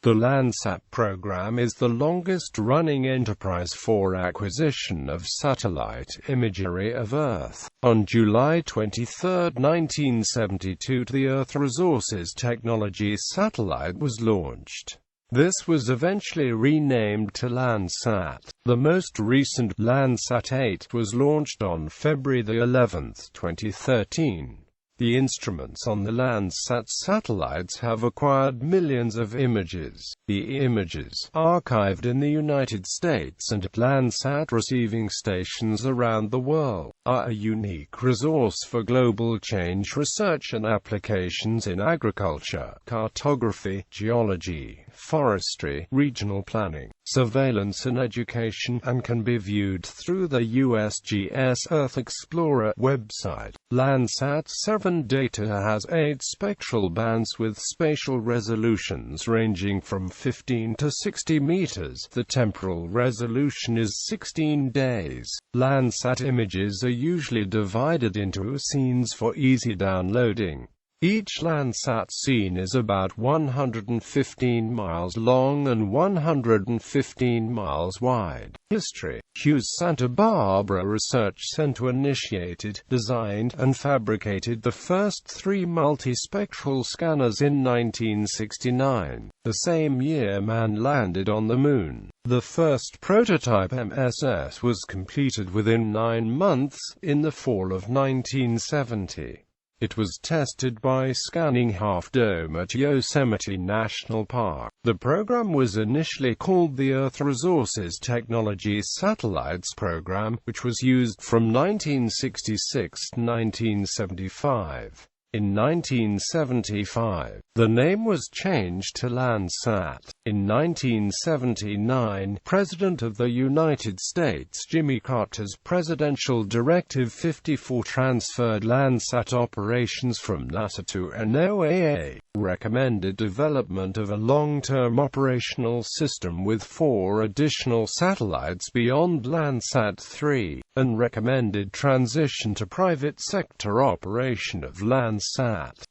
The Landsat program is the longest-running enterprise for acquisition of satellite imagery of Earth. On July 23, 1972, the Earth Resources Technology satellite was launched. This was eventually renamed to Landsat. The most recent, Landsat 8, was launched on February 11, 2013. The instruments on the Landsat satellites have acquired millions of images. The images, archived in the United States and at Landsat receiving stations around the world, are a unique resource for global change research and applications in agriculture, cartography, geology, forestry, regional planning, surveillance and education, and can be viewed through the USGS Earth Explorer website. Landsat 7 data has 8 spectral bands with spatial resolutions ranging from 15 to 60 meters. The temporal resolution is 16 days. Landsat images are usually divided into scenes for easy downloading. Each Landsat scene is about 115 miles long and 115 miles wide. History: Hughes Santa Barbara Research Center initiated, designed, and fabricated the first 3 multispectral scanners in 1969. The same year man landed on the Moon. The first prototype MSS was completed within 9 months, in the fall of 1970. It was tested by scanning Half Dome at Yosemite National Park. The program was initially called the Earth Resources Technology Satellites Program, which was used from 1966 to 1975. In 1975, the name was changed to Landsat. In 1979, President of the United States Jimmy Carter's Presidential Directive 54 transferred Landsat operations from NASA to NOAA, recommended development of a long-term operational system with 4 additional satellites beyond Landsat 3, and recommended transition to private sector operation of Landsat.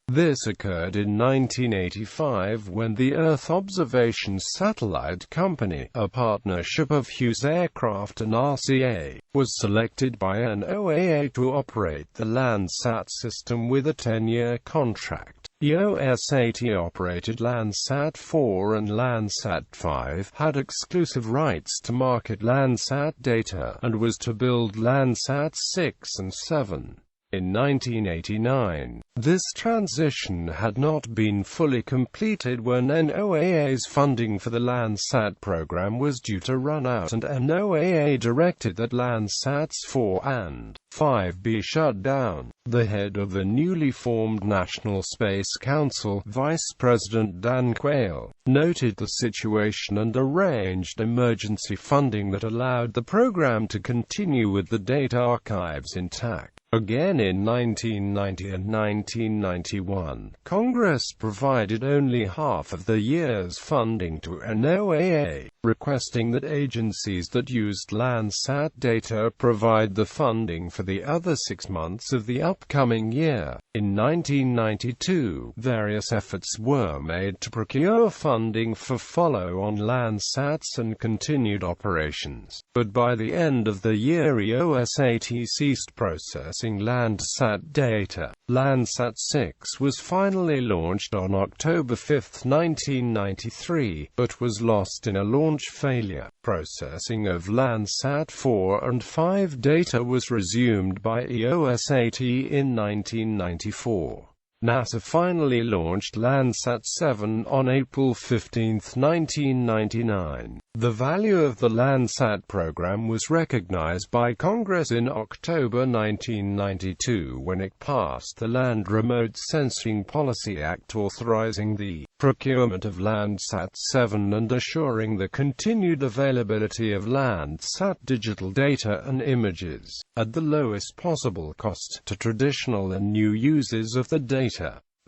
This occurred in 1985 when the Earth Observation Satellite Company, a partnership of Hughes Aircraft and RCA, was selected by NOAA to operate the Landsat system with a 10-year contract. EOSAT-operated Landsat 4 and Landsat 5 had exclusive rights to market Landsat data, and was to build Landsat 6 and 7. In 1989, this transition had not been fully completed when NOAA's funding for the Landsat program was due to run out, and NOAA directed that Landsats 4 and 5 be shut down. The head of the newly formed National Space Council, Vice President Dan Quayle, noted the situation and arranged emergency funding that allowed the program to continue with the data archives intact. Again in 1990 and 1991, Congress provided only half of the year's funding to NOAA, requesting that agencies that used Landsat data provide the funding for the other 6 months of the upcoming year. In 1992, various efforts were made to procure funding for follow-on Landsats and continued operations, but by the end of the year EOSAT ceased processing Landsat data. Landsat 6 was finally launched on October 5, 1993, but was lost in a launch failure. Processing of Landsat 4 and 5 data was resumed by EOSAT in 1994. NASA finally launched Landsat 7 on April 15, 1999. The value of the Landsat program was recognized by Congress in October 1992 when it passed the Land Remote Sensing Policy Act authorizing the procurement of Landsat 7 and assuring the continued availability of Landsat digital data and images, at the lowest possible cost, to traditional and new users of the data.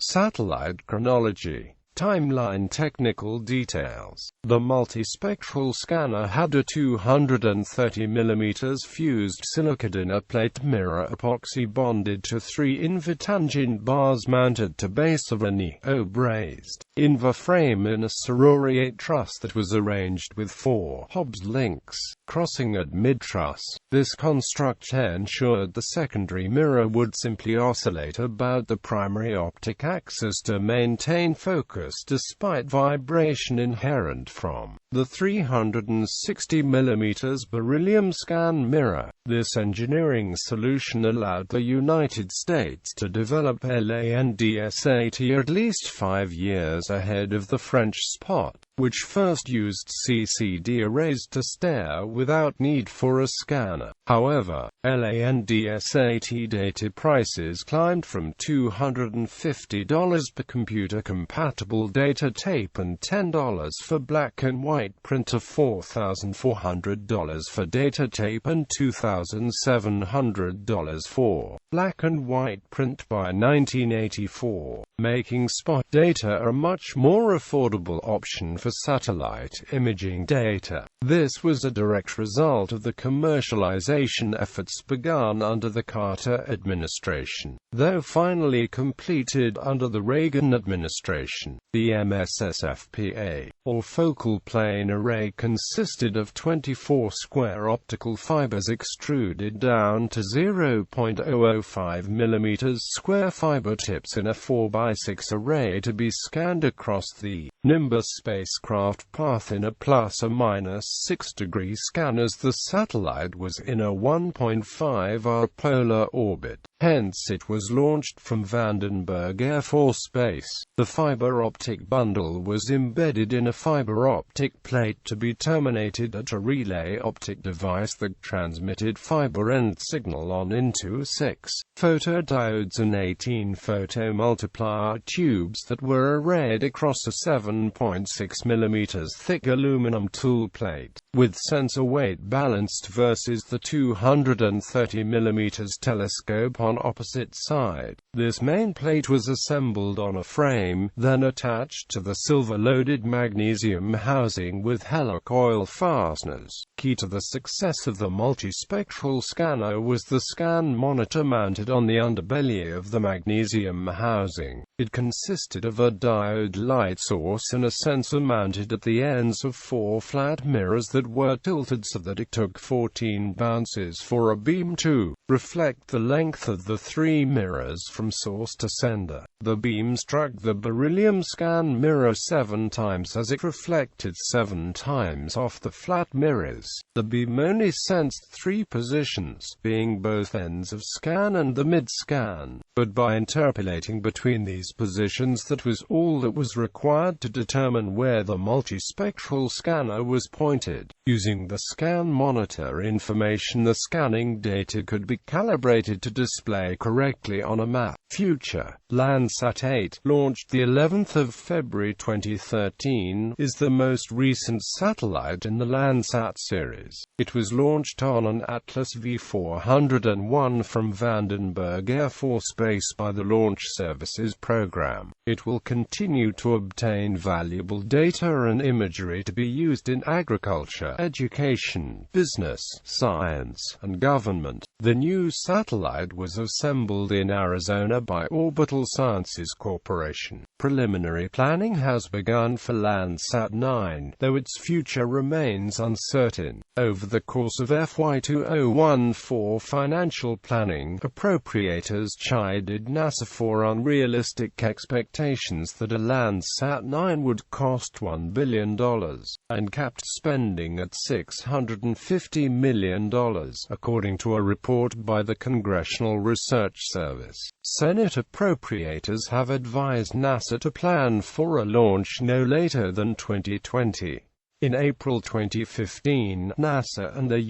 Satellite chronology. Timeline technical details. The multispectral scanner had a 230 mm fused silica dinner plate mirror epoxy bonded to 3 invitangent bars mounted to base of a neo-brazed in the frame in a sororiate truss that was arranged with 4 Hobbs links crossing at mid-truss. This construct ensured the secondary mirror would simply oscillate about the primary optic axis to maintain focus despite vibration inherent from the 360 mm beryllium scan mirror. This engineering solution allowed the United States to develop Landsat at least 5 years ahead of the French Spot, which first used CCD arrays to stare without need for a scanner. However, Landsat data prices climbed from $250 per computer-compatible data tape and $10 for black and white print to $4,400 for data tape and $2,700 for black and white print by 1984, making spot data a much more affordable option for satellite imaging data. This was a direct result of the commercialization efforts begun under the Carter administration, though finally completed under the Reagan administration. The MSSFPA, or focal plane array, consisted of 24 square optical fibers extruded down to 0.005 mm square fiber tips in a 4x6 array to be scanned across the Nimbus spacecraft path in a plus or minus 6-degree scan as the satellite was in a 1.5-hour polar orbit. Hence it was launched from Vandenberg Air Force Base. The fiber optic bundle was embedded in a fiber optic plate to be terminated at a relay optic device that transmitted fiber end signal on into 6 photodiodes and 18 photomultiplier tubes that were arrayed across a 7.6 mm thick aluminum tool plate, with sensor weight balanced versus the 230 mm telescope on opposite side. This main plate was assembled on a frame, then attached to the silver-loaded magnesium housing with helicoil fasteners. Key to the success of the multispectral scanner was the scan monitor mounted on the underbelly of the magnesium housing. It consisted of a diode light source and a sensor mounted at the ends of 4 flat mirrors that were tilted so that it took 14 bounces for a beam to reflect the length of the 3 mirrors from source to sender. The beam struck the beryllium scan mirror 7 times as it reflected 7 times off the flat mirrors. The beam only sensed 3 positions, being both ends of scan and the mid-scan, but by interpolating between these positions, that was all that was required to determine where the multispectral scanner was pointed. Using the scan monitor information, the scanning data could be calibrated to display correctly on a map. Future Landsat 8, launched the 11th of February 2013, is the most recent satellite in the Landsat series. It was launched on an Atlas V401 from Vandenberg Air Force Base by the Launch Services Program. It will continue to obtain valuable data and imagery to be used in agriculture, education, business, science, and government. The new satellite was assembled in Arizona by Orbital Sciences Corporation. Preliminary planning has begun for Landsat 9, though its future remains uncertain. Over the course of FY 2014 financial planning, appropriators chided NASA for unrealistic expectations that a Landsat 9 would cost $1 billion, and capped spending at $650 million, according to a report by the Congressional Research Service. Senate appropriators have advised NASA to plan for a launch no later than 2020. In April 2015, NASA and the